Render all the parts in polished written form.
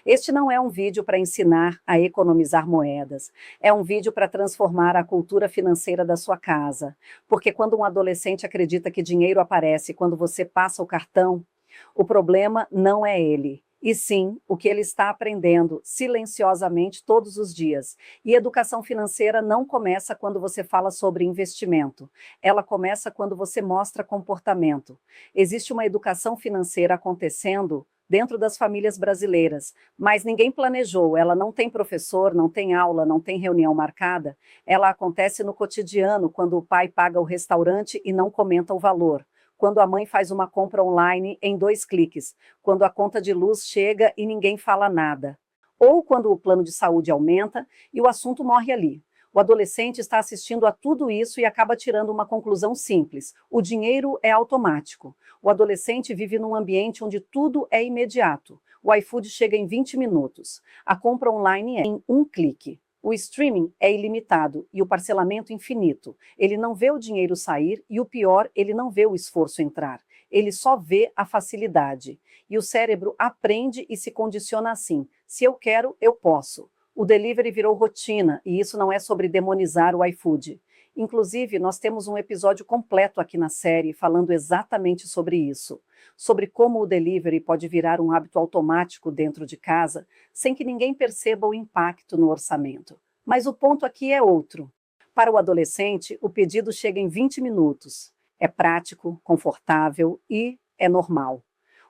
Este não é um vídeo para ensinar a economizar moedas, é um vídeo para transformar a cultura financeira da sua casa. Porque quando um adolescente acredita que dinheiro aparece quando você passa o cartão, o problema não é ele, e sim o que ele está aprendendo silenciosamente todos os dias. E educação financeira não começa quando você fala sobre investimento, ela começa quando você mostra comportamento. Existe uma educação financeira acontecendo dentro das famílias brasileiras, mas ninguém planejou, ela não tem professor, não tem aula, não tem reunião marcada, ela acontece no cotidiano, quando o pai paga o restaurante e não comenta o valor, quando a mãe faz uma compra online em 2 cliques, quando a conta de luz chega e ninguém fala nada, ou quando o plano de saúde aumenta e o assunto morre ali. O adolescente está assistindo a tudo isso e acaba tirando uma conclusão simples: o dinheiro é automático. O adolescente vive num ambiente onde tudo é imediato. O iFood chega em 20 minutos. A compra online é em 1 clique. O streaming é ilimitado e o parcelamento infinito. Ele não vê o dinheiro sair e, o pior, ele não vê o esforço entrar. Ele só vê a facilidade. E o cérebro aprende e se condiciona assim: se eu quero, eu posso. O delivery virou rotina, e isso não é sobre demonizar o iFood. Inclusive, nós temos um episódio completo aqui na série falando exatamente sobre isso. Sobre como o delivery pode virar um hábito automático dentro de casa, sem que ninguém perceba o impacto no orçamento. Mas o ponto aqui é outro. Para o adolescente, o pedido chega em 20 minutos. É prático, confortável e é normal.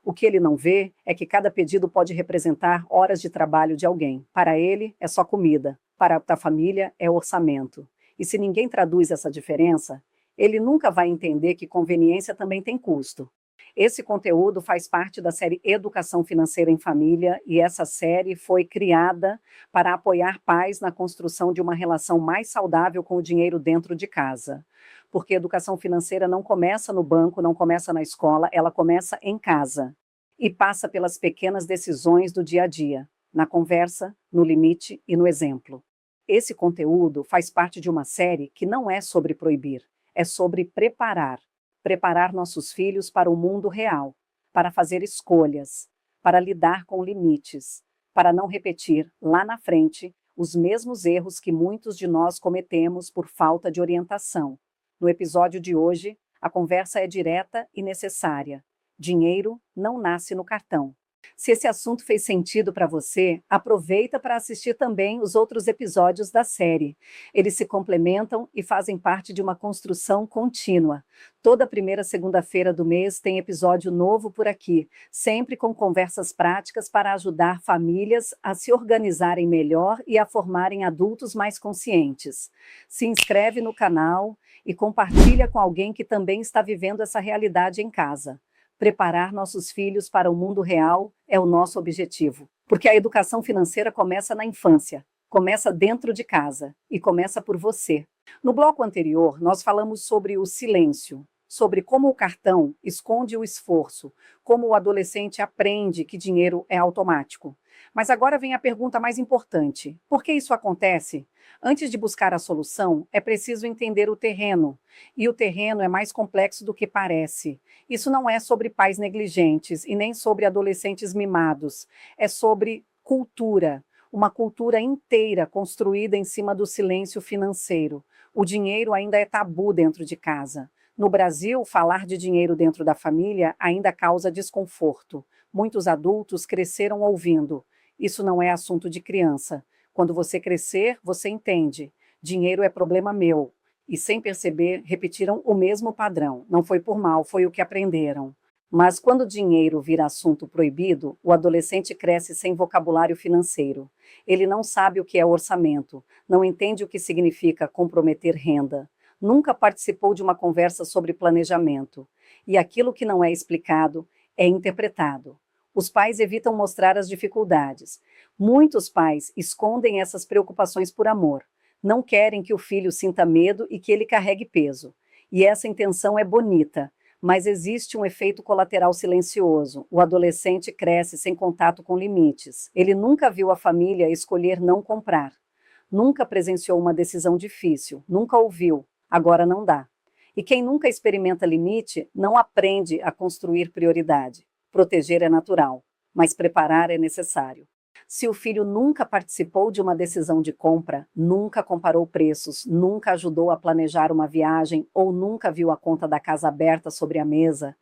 O que ele não vê é que cada pedido pode representar horas de trabalho de alguém. Para ele, é só comida. Para a família, é orçamento. E se ninguém traduz essa diferença, ele nunca vai entender que conveniência também tem custo. Esse conteúdo faz parte da série Educação Financeira em Família, e essa série foi criada para apoiar pais na construção de uma relação mais saudável com o dinheiro dentro de casa. Porque educação financeira não começa no banco, não começa na escola, ela começa em casa. E passa pelas pequenas decisões do dia a dia, na conversa, no limite e no exemplo. Esse conteúdo faz parte de uma série que não é sobre proibir, é sobre preparar. Preparar nossos filhos para o mundo real, para fazer escolhas, para lidar com limites, para não repetir lá na frente os mesmos erros que muitos de nós cometemos por falta de orientação. No episódio de hoje, a conversa é direta e necessária. Dinheiro não nasce no cartão. Se esse assunto fez sentido para você, aproveita para assistir também os outros episódios da série. Eles se complementam e fazem parte de uma construção contínua. Toda primeira segunda-feira do mês tem episódio novo por aqui, sempre com conversas práticas para ajudar famílias a se organizarem melhor e a formarem adultos mais conscientes. Se inscreve no canal e compartilha com alguém que também está vivendo essa realidade em casa. Preparar nossos filhos para o mundo real é o nosso objetivo, porque a educação financeira começa na infância, começa dentro de casa e começa por você. No bloco anterior, nós falamos sobre o silêncio, sobre como o cartão esconde o esforço, como o adolescente aprende que dinheiro é automático. Mas agora vem a pergunta mais importante: por que isso acontece? Antes de buscar a solução, é preciso entender o terreno. E o terreno é mais complexo do que parece. Isso não é sobre pais negligentes e nem sobre adolescentes mimados. É sobre cultura. Uma cultura inteira construída em cima do silêncio financeiro. O dinheiro ainda é tabu dentro de casa. No Brasil, falar de dinheiro dentro da família ainda causa desconforto. Muitos adultos cresceram ouvindo: isso não é assunto de criança. Quando você crescer, você entende. Dinheiro é problema meu. E sem perceber, repetiram o mesmo padrão. Não foi por mal, foi o que aprenderam. Mas quando dinheiro vira assunto proibido, o adolescente cresce sem vocabulário financeiro. Ele não sabe o que é orçamento, não entende o que significa comprometer renda. Nunca participou de uma conversa sobre planejamento. E aquilo que não é explicado é interpretado. Os pais evitam mostrar as dificuldades. Muitos pais escondem essas preocupações por amor. Não querem que o filho sinta medo e que ele carregue peso. E essa intenção é bonita, mas existe um efeito colateral silencioso. O adolescente cresce sem contato com limites. Ele nunca viu a família escolher não comprar. Nunca presenciou uma decisão difícil. Nunca ouviu: agora não dá. E quem nunca experimenta limite não aprende a construir prioridade. Proteger é natural, mas preparar é necessário. Se o filho nunca participou de uma decisão de compra, nunca comparou preços, nunca ajudou a planejar uma viagem ou nunca viu a conta da casa aberta sobre a mesa,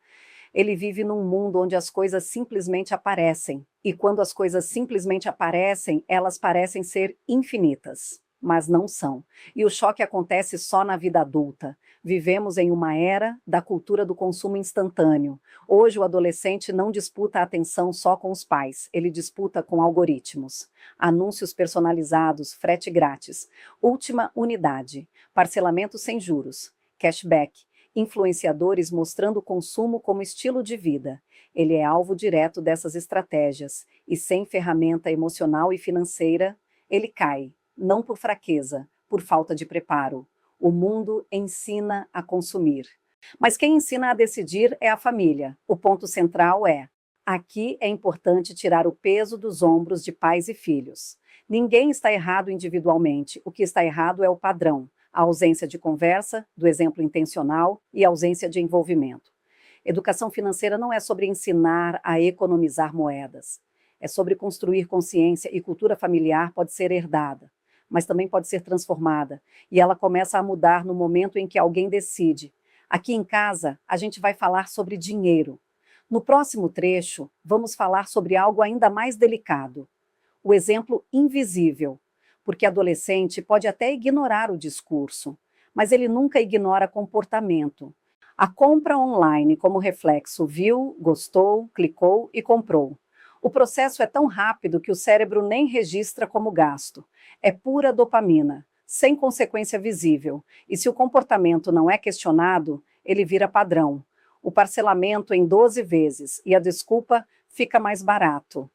ele vive num mundo onde as coisas simplesmente aparecem. E quando as coisas simplesmente aparecem, elas parecem ser infinitas, mas não são. E o choque acontece só na vida adulta. Vivemos em uma era da cultura do consumo instantâneo. Hoje o adolescente não disputa a atenção só com os pais, ele disputa com algoritmos. Anúncios personalizados, frete grátis, última unidade, parcelamento sem juros, cashback, influenciadores mostrando o consumo como estilo de vida. Ele é alvo direto dessas estratégias e sem ferramenta emocional e financeira, ele cai, não por fraqueza, por falta de preparo. O mundo ensina a consumir. Mas quem ensina a decidir é a família. O ponto central é: aqui é importante tirar o peso dos ombros de pais e filhos. Ninguém está errado individualmente, o que está errado é o padrão. A ausência de conversa, do exemplo intencional e a ausência de envolvimento. Educação financeira não é sobre ensinar a economizar moedas. É sobre construir consciência e cultura familiar pode ser herdada, mas também pode ser transformada. E ela começa a mudar no momento em que alguém decide. Aqui em casa, a gente vai falar sobre dinheiro. No próximo trecho, vamos falar sobre algo ainda mais delicado. O exemplo invisível. Porque adolescente pode até ignorar o discurso, mas ele nunca ignora comportamento. A compra online, como reflexo, viu, gostou, clicou e comprou. O processo é tão rápido que o cérebro nem registra como gasto. É pura dopamina, sem consequência visível. E se o comportamento não é questionado, ele vira padrão. O parcelamento em 12 vezes e a desculpa fica mais barato.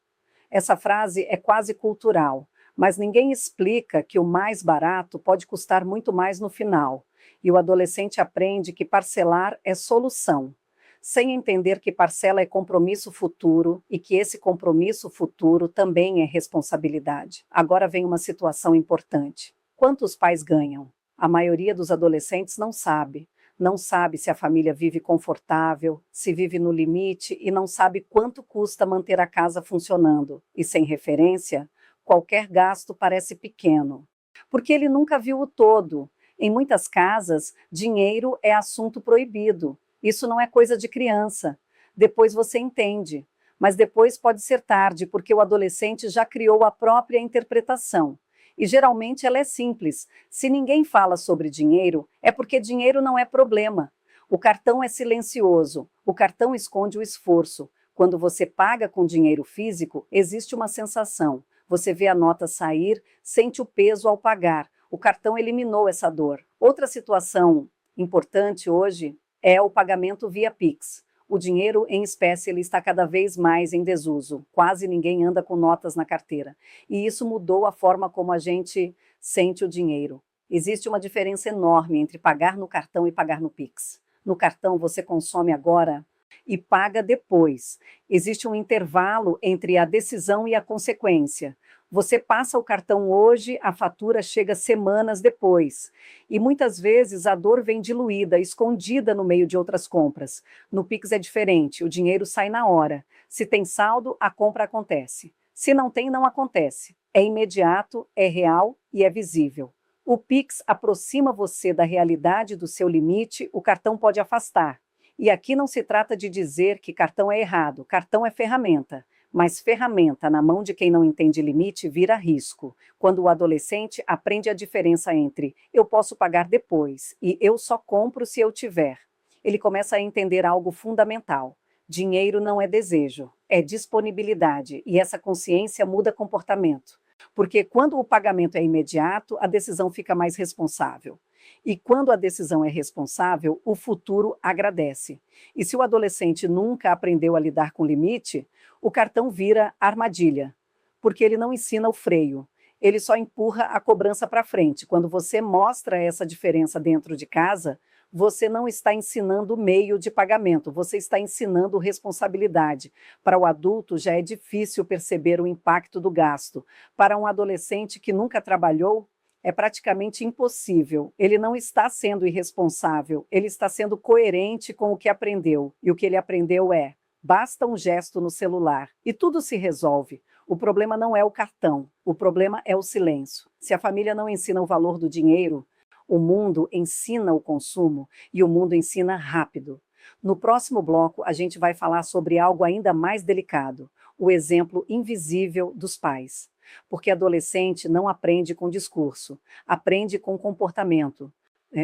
Essa frase é quase cultural. Mas ninguém explica que o mais barato pode custar muito mais no final. E o adolescente aprende que parcelar é solução, sem entender que parcela é compromisso futuro e que esse compromisso futuro também é responsabilidade. Agora vem uma situação importante. Quantos pais ganham? A maioria dos adolescentes não sabe. Não sabe se a família vive confortável, se vive no limite e não sabe quanto custa manter a casa funcionando. E sem referência, qualquer gasto parece pequeno, porque ele nunca viu o todo. Em muitas casas, dinheiro é assunto proibido. Isso não é coisa de criança. Depois você entende, mas depois pode ser tarde, porque o adolescente já criou a própria interpretação. E geralmente ela é simples. Se ninguém fala sobre dinheiro, é porque dinheiro não é problema. O cartão é silencioso, o cartão esconde o esforço. Quando você paga com dinheiro físico, existe uma sensação. Você vê a nota sair, sente o peso ao pagar. O cartão eliminou essa dor. Outra situação importante hoje é o pagamento via Pix. O dinheiro em espécie ele está cada vez mais em desuso. Quase ninguém anda com notas na carteira. E isso mudou a forma como a gente sente o dinheiro. Existe uma diferença enorme entre pagar no cartão e pagar no Pix. No cartão você consome agora e paga depois. Existe um intervalo entre a decisão e a consequência. Você passa o cartão hoje, a fatura chega semanas depois. E muitas vezes a dor vem diluída, escondida no meio de outras compras. No Pix é diferente, o dinheiro sai na hora. Se tem saldo, a compra acontece. Se não tem, não acontece. É imediato, é real e é visível. O Pix aproxima você da realidade do seu limite, o cartão pode afastar. E aqui não se trata de dizer que cartão é errado, cartão é ferramenta. Mas ferramenta na mão de quem não entende limite vira risco. Quando o adolescente aprende a diferença entre eu posso pagar depois e eu só compro se eu tiver, ele começa a entender algo fundamental. Dinheiro não é desejo, é disponibilidade, e essa consciência muda comportamento. Porque quando o pagamento é imediato, a decisão fica mais responsável. E quando a decisão é responsável, o futuro agradece. E se o adolescente nunca aprendeu a lidar com limite, o cartão vira armadilha, porque ele não ensina o freio. Ele só empurra a cobrança para frente. Quando você mostra essa diferença dentro de casa, você não está ensinando o meio de pagamento, você está ensinando responsabilidade. Para o adulto já é difícil perceber o impacto do gasto. Para um adolescente que nunca trabalhou, é praticamente impossível. Ele não está sendo irresponsável, ele está sendo coerente com o que aprendeu. E o que ele aprendeu é: basta um gesto no celular e tudo se resolve. O problema não é o cartão, o problema é o silêncio. Se a família não ensina o valor do dinheiro, o mundo ensina o consumo e o mundo ensina rápido. No próximo bloco, a gente vai falar sobre algo ainda mais delicado, o exemplo invisível dos pais. Porque adolescente não aprende com discurso, aprende com comportamento.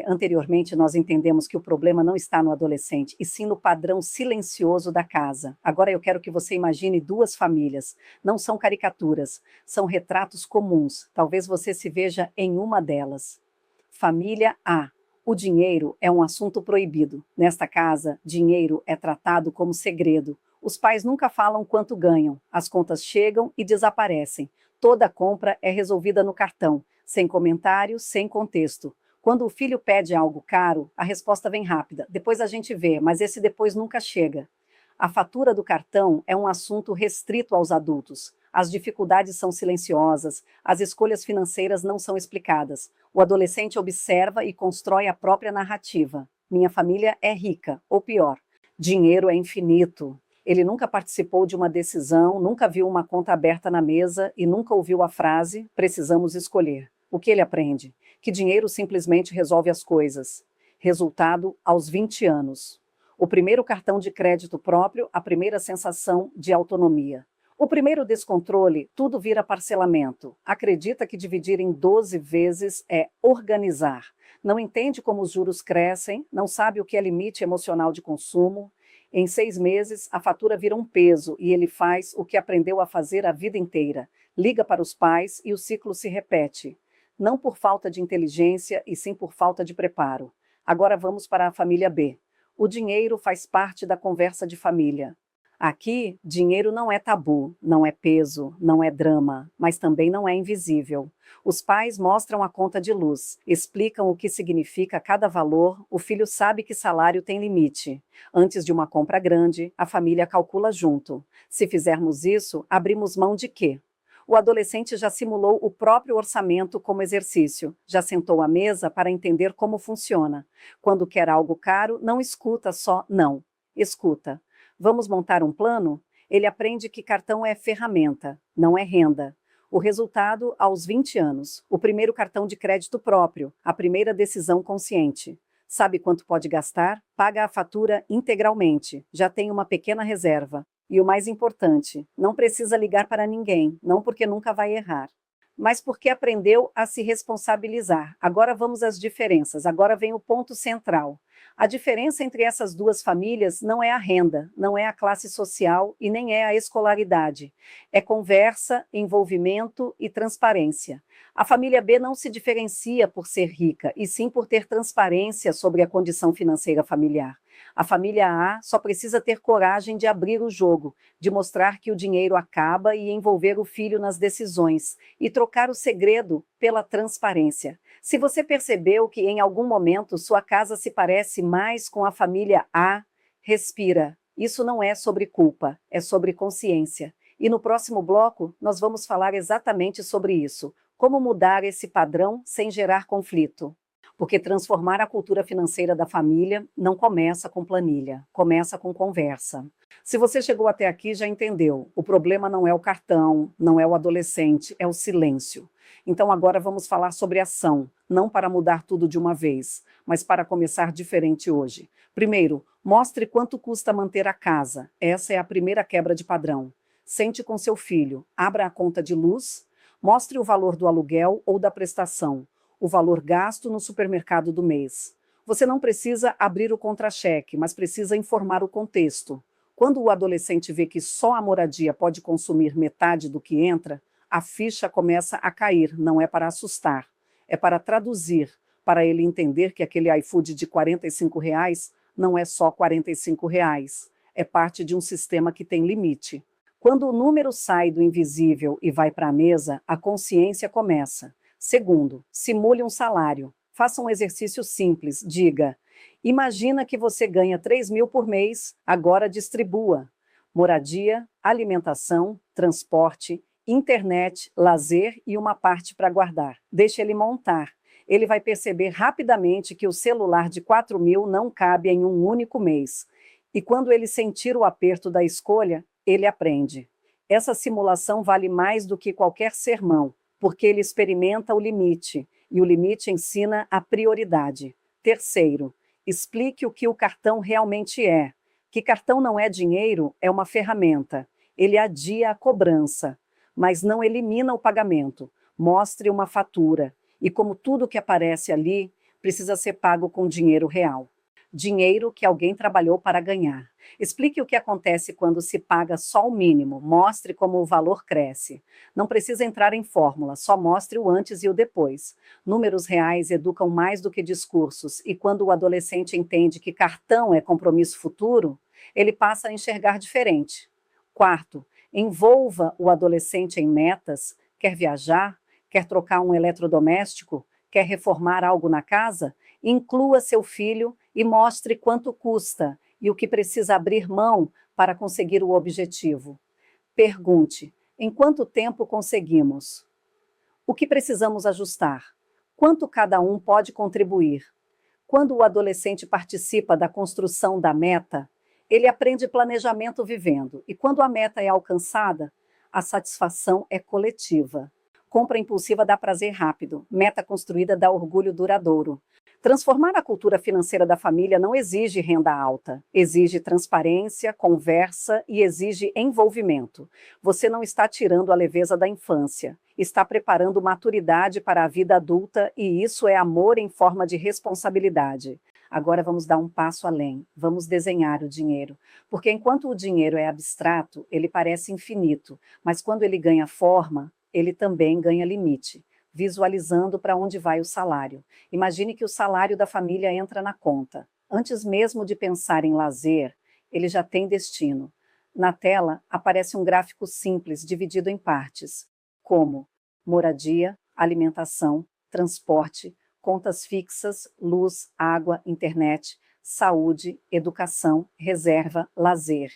Anteriormente, nós entendemos que o problema não está no adolescente, e sim no padrão silencioso da casa. Agora eu quero que você imagine duas famílias. Não são caricaturas, são retratos comuns. Talvez você se veja em uma delas. Família A. O dinheiro é um assunto proibido. Nesta casa, dinheiro é tratado como segredo. Os pais nunca falam quanto ganham. As contas chegam e desaparecem. Toda compra é resolvida no cartão, sem comentário, sem contexto. Quando o filho pede algo caro, a resposta vem rápida. Depois a gente vê, mas esse depois nunca chega. A fatura do cartão é um assunto restrito aos adultos. As dificuldades são silenciosas, as escolhas financeiras não são explicadas. O adolescente observa e constrói a própria narrativa. Minha família é rica, ou pior, dinheiro é infinito. Ele nunca participou de uma decisão, nunca viu uma conta aberta na mesa e nunca ouviu a frase: precisamos escolher. O que ele aprende? Que dinheiro simplesmente resolve as coisas. Resultado, aos 20 anos. O primeiro cartão de crédito próprio, a primeira sensação de autonomia. O primeiro descontrole, tudo vira parcelamento. Acredita que dividir em 12 vezes é organizar. Não entende como os juros crescem, não sabe o que é limite emocional de consumo. Em 6 meses, a fatura vira um peso e ele faz o que aprendeu a fazer a vida inteira. Liga para os pais e o ciclo se repete. Não por falta de inteligência, e sim por falta de preparo. Agora vamos para a família B. O dinheiro faz parte da conversa de família. Aqui, dinheiro não é tabu, não é peso, não é drama, mas também não é invisível. Os pais mostram a conta de luz, explicam o que significa cada valor, o filho sabe que salário tem limite. Antes de uma compra grande, a família calcula junto. Se fizermos isso, abrimos mão de quê? O adolescente já simulou o próprio orçamento como exercício, já sentou à mesa para entender como funciona. Quando quer algo caro, não escuta só não, escuta. Vamos montar um plano? Ele aprende que cartão é ferramenta, não é renda. O resultado, aos 20 anos, o primeiro cartão de crédito próprio, a primeira decisão consciente. Sabe quanto pode gastar? Paga a fatura integralmente, já tem uma pequena reserva. E o mais importante, não precisa ligar para ninguém, não porque nunca vai errar, mas porque aprendeu a se responsabilizar. Agora vamos às diferenças, agora vem o ponto central. A diferença entre essas duas famílias não é a renda, não é a classe social e nem é a escolaridade. É conversa, envolvimento e transparência. A família B não se diferencia por ser rica, e sim por ter transparência sobre a condição financeira familiar. A família A só precisa ter coragem de abrir o jogo, de mostrar que o dinheiro acaba e envolver o filho nas decisões, e trocar o segredo pela transparência. Se você percebeu que em algum momento sua casa se parece mais com a família A, respira. Isso não é sobre culpa, é sobre consciência. E no próximo bloco, nós vamos falar exatamente sobre isso. Como mudar esse padrão sem gerar conflito. Porque transformar a cultura financeira da família não começa com planilha, começa com conversa. Se você chegou até aqui, já entendeu. O problema não é o cartão, não é o adolescente, é o silêncio. Então agora vamos falar sobre ação, não para mudar tudo de uma vez, mas para começar diferente hoje. Primeiro, mostre quanto custa manter a casa. Essa é a primeira quebra de padrão. Sente com seu filho, abra a conta de luz, mostre o valor do aluguel ou da prestação, o valor gasto no supermercado do mês. Você não precisa abrir o contra-cheque, mas precisa informar o contexto. Quando o adolescente vê que só a moradia pode consumir metade do que entra, a ficha começa a cair, não é para assustar, é para traduzir, para ele entender que aquele iFood de R$ 45 não é só R$ 45, é parte de um sistema que tem limite. Quando o número sai do invisível e vai para a mesa, a consciência começa. Segundo, simule um salário. Faça um exercício simples. Diga, imagina que você ganha 3.000 por mês, agora distribua. Moradia, alimentação, transporte, internet, lazer e uma parte para guardar. Deixe ele montar. Ele vai perceber rapidamente que o celular de 4.000 não cabe em um único mês. E quando ele sentir o aperto da escolha, ele aprende. Essa simulação vale mais do que qualquer sermão, porque ele experimenta o limite, e o limite ensina a prioridade. Terceiro, explique o que o cartão realmente é. Que cartão não é dinheiro, é uma ferramenta. Ele adia a cobrança, mas não elimina o pagamento. Mostre uma fatura. E como tudo que aparece ali precisa ser pago com dinheiro real. Dinheiro que alguém trabalhou para ganhar. Explique o que acontece quando se paga só o mínimo. Mostre como o valor cresce. Não precisa entrar em fórmula, só mostre o antes e o depois. Números reais educam mais do que discursos, e quando o adolescente entende que cartão é compromisso futuro, ele passa a enxergar diferente. Quarto, envolva o adolescente em metas. Quer viajar? Quer trocar um eletrodoméstico? Quer reformar algo na casa? Inclua seu filho e mostre quanto custa e o que precisa abrir mão para conseguir o objetivo. Pergunte: em quanto tempo conseguimos? O que precisamos ajustar? Quanto cada um pode contribuir? Quando o adolescente participa da construção da meta, ele aprende planejamento vivendo, e quando a meta é alcançada, a satisfação é coletiva. Compra impulsiva dá prazer rápido, meta construída dá orgulho duradouro. Transformar a cultura financeira da família não exige renda alta, exige transparência, conversa e exige envolvimento. Você não está tirando a leveza da infância, está preparando maturidade para a vida adulta, e isso é amor em forma de responsabilidade. Agora vamos dar um passo além, vamos desenhar o dinheiro, porque enquanto o dinheiro é abstrato, ele parece infinito, mas quando ele ganha forma, ele também ganha limite. Visualizando para onde vai o salário. Imagine que o salário da família entra na conta. Antes mesmo de pensar em lazer, ele já tem destino. Na tela aparece um gráfico simples dividido em partes, como moradia, alimentação, transporte, contas fixas, luz, água, internet, saúde, educação, reserva, lazer.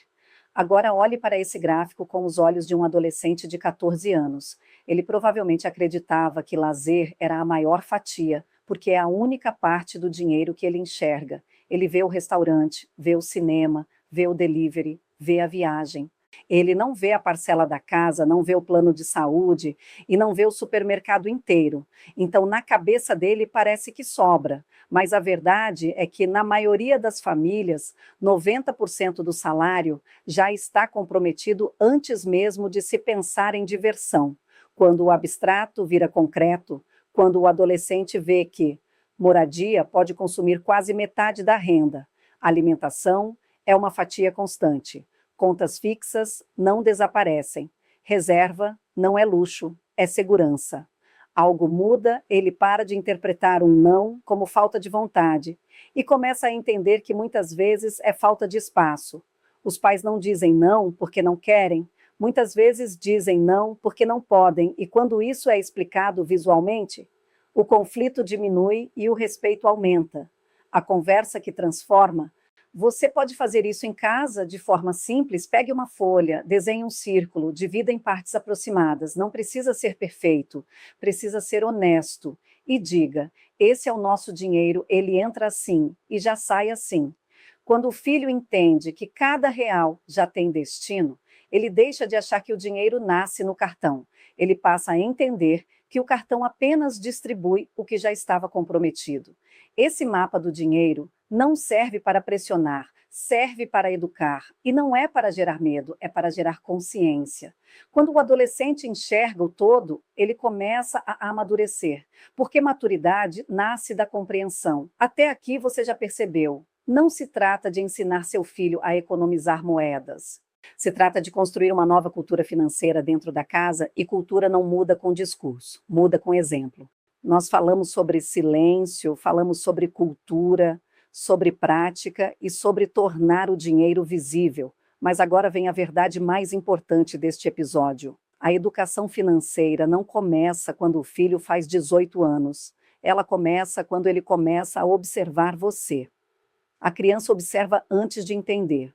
Agora olhe para esse gráfico com os olhos de um adolescente de 14 anos. Ele provavelmente acreditava que lazer era a maior fatia, porque é a única parte do dinheiro que ele enxerga. Ele vê o restaurante, vê o cinema, vê o delivery, vê a viagem. Ele não vê a parcela da casa, não vê o plano de saúde e não vê o supermercado inteiro. Então, na cabeça dele, parece que sobra. Mas a verdade é que, na maioria das famílias, 90% do salário já está comprometido antes mesmo de se pensar em diversão. Quando o abstrato vira concreto, quando o adolescente vê que moradia pode consumir quase metade da renda, alimentação é uma fatia constante. Contas fixas não desaparecem. Reserva não é luxo, é segurança. Algo muda, ele para de interpretar um não como falta de vontade e começa a entender que muitas vezes é falta de espaço. Os pais não dizem não porque não querem, muitas vezes dizem não porque não podem, e quando isso é explicado visualmente, o conflito diminui e o respeito aumenta. A conversa que transforma. Você pode fazer isso em casa de forma simples. Pegue uma folha, desenhe um círculo, divida em partes aproximadas. Não precisa ser perfeito, precisa ser honesto. E diga: esse é o nosso dinheiro, ele entra assim e já sai assim. Quando o filho entende que cada real já tem destino, ele deixa de achar que o dinheiro nasce no cartão. Ele passa a entender que o cartão apenas distribui o que já estava comprometido. Esse mapa do dinheiro não serve para pressionar, serve para educar. E não é para gerar medo, é para gerar consciência. Quando o adolescente enxerga o todo, ele começa a amadurecer, porque maturidade nasce da compreensão. Até aqui você já percebeu, não se trata de ensinar seu filho a economizar moedas. Se trata de construir uma nova cultura financeira dentro da casa, e cultura não muda com discurso, muda com exemplo. Nós falamos sobre silêncio, falamos sobre cultura, sobre prática e sobre tornar o dinheiro visível. Mas agora vem a verdade mais importante deste episódio. A educação financeira não começa quando o filho faz 18 anos. Ela começa quando ele começa a observar você. A criança observa antes de entender.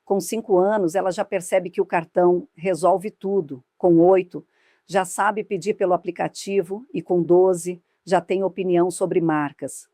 Com 5 anos, ela já percebe que o cartão resolve tudo. Com 8, já sabe pedir pelo aplicativo e com 12, já tem opinião sobre marcas.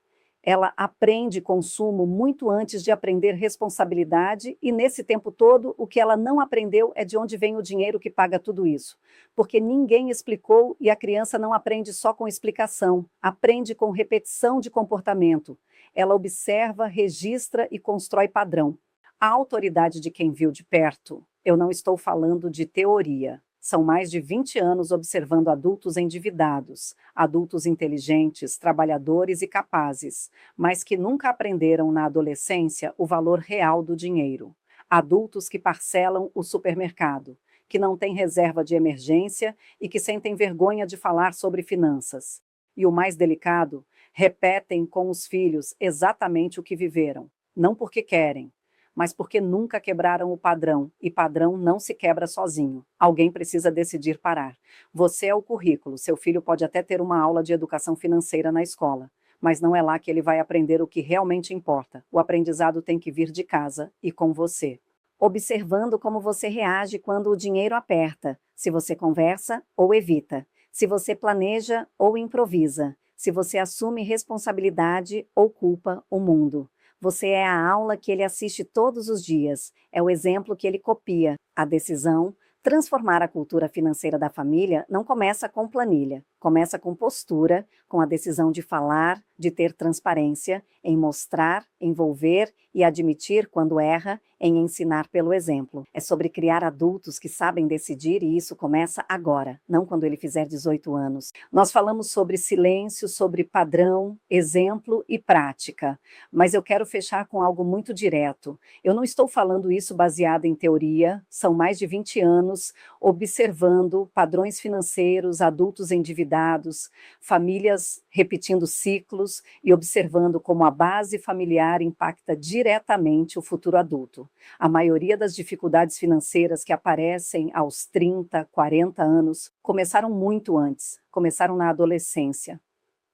Ela aprende consumo muito antes de aprender responsabilidade, e nesse tempo todo, o que ela não aprendeu é de onde vem o dinheiro que paga tudo isso. Porque ninguém explicou, e a criança não aprende só com explicação, aprende com repetição de comportamento. Ela observa, registra e constrói padrão. A autoridade de quem viu de perto, eu não estou falando de teoria. São mais de 20 anos observando adultos endividados, adultos inteligentes, trabalhadores e capazes, mas que nunca aprenderam na adolescência o valor real do dinheiro. Adultos que parcelam o supermercado, que não têm reserva de emergência e que sentem vergonha de falar sobre finanças. E o mais delicado, repetem com os filhos exatamente o que viveram, não porque querem, mas porque nunca quebraram o padrão, e padrão não se quebra sozinho. Alguém precisa decidir parar. Você é o currículo, seu filho pode até ter uma aula de educação financeira na escola, mas não é lá que ele vai aprender o que realmente importa. O aprendizado tem que vir de casa e com você. Observando como você reage quando o dinheiro aperta, se você conversa ou evita, se você planeja ou improvisa, se você assume responsabilidade ou culpa o mundo. Você é a aula que ele assiste todos os dias, é o exemplo que ele copia. A decisão, transformar a cultura financeira da família, não começa com planilha, começa com postura, com a decisão de falar, de ter transparência, em mostrar, envolver e admitir quando erra, em ensinar pelo exemplo. É sobre criar adultos que sabem decidir, e isso começa agora, não quando ele fizer 18 anos. Nós falamos sobre silêncio, sobre padrão, exemplo e prática, mas eu quero fechar com algo muito direto. Eu não estou falando isso baseado em teoria, são mais de 20 anos observando padrões financeiros, adultos endividados, famílias repetindo ciclos e observando como a base familiar impacta diretamente o futuro adulto. A maioria das dificuldades financeiras que aparecem aos 30, 40 anos começaram muito antes, começaram na adolescência,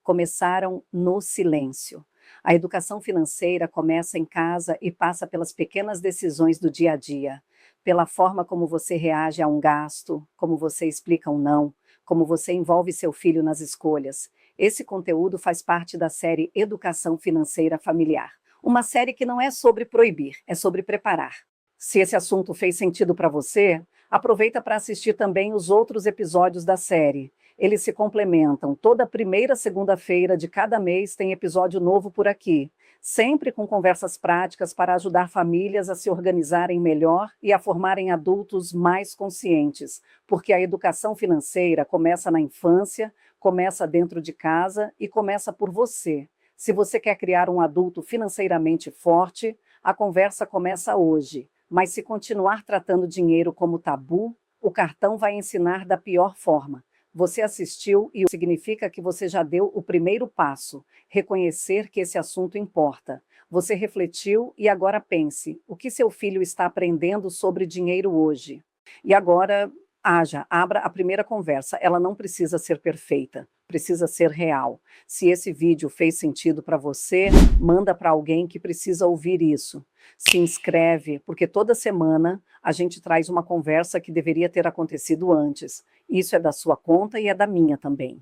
começaram no silêncio. A educação financeira começa em casa e passa pelas pequenas decisões do dia a dia, pela forma como você reage a um gasto, como você explica um não, como você envolve seu filho nas escolhas. Esse conteúdo faz parte da série Educação Financeira Familiar. Uma série que não é sobre proibir, é sobre preparar. Se esse assunto fez sentido para você, aproveita para assistir também os outros episódios da série. Eles se complementam. Toda primeira segunda-feira de cada mês tem episódio novo por aqui, sempre com conversas práticas para ajudar famílias a se organizarem melhor e a formarem adultos mais conscientes, porque a educação financeira começa na infância, começa dentro de casa e começa por você. Se você quer criar um adulto financeiramente forte, a conversa começa hoje. Mas se continuar tratando dinheiro como tabu, o cartão vai ensinar da pior forma. Você assistiu e significa que você já deu o primeiro passo, reconhecer que esse assunto importa. Você refletiu e agora pense, o que seu filho está aprendendo sobre dinheiro hoje? E agora, abra a primeira conversa. Ela não precisa ser perfeita, precisa ser real. Se esse vídeo fez sentido para você, manda para alguém que precisa ouvir isso. Se inscreve, porque toda semana a gente traz uma conversa que deveria ter acontecido antes. Isso é da sua conta e é da minha também.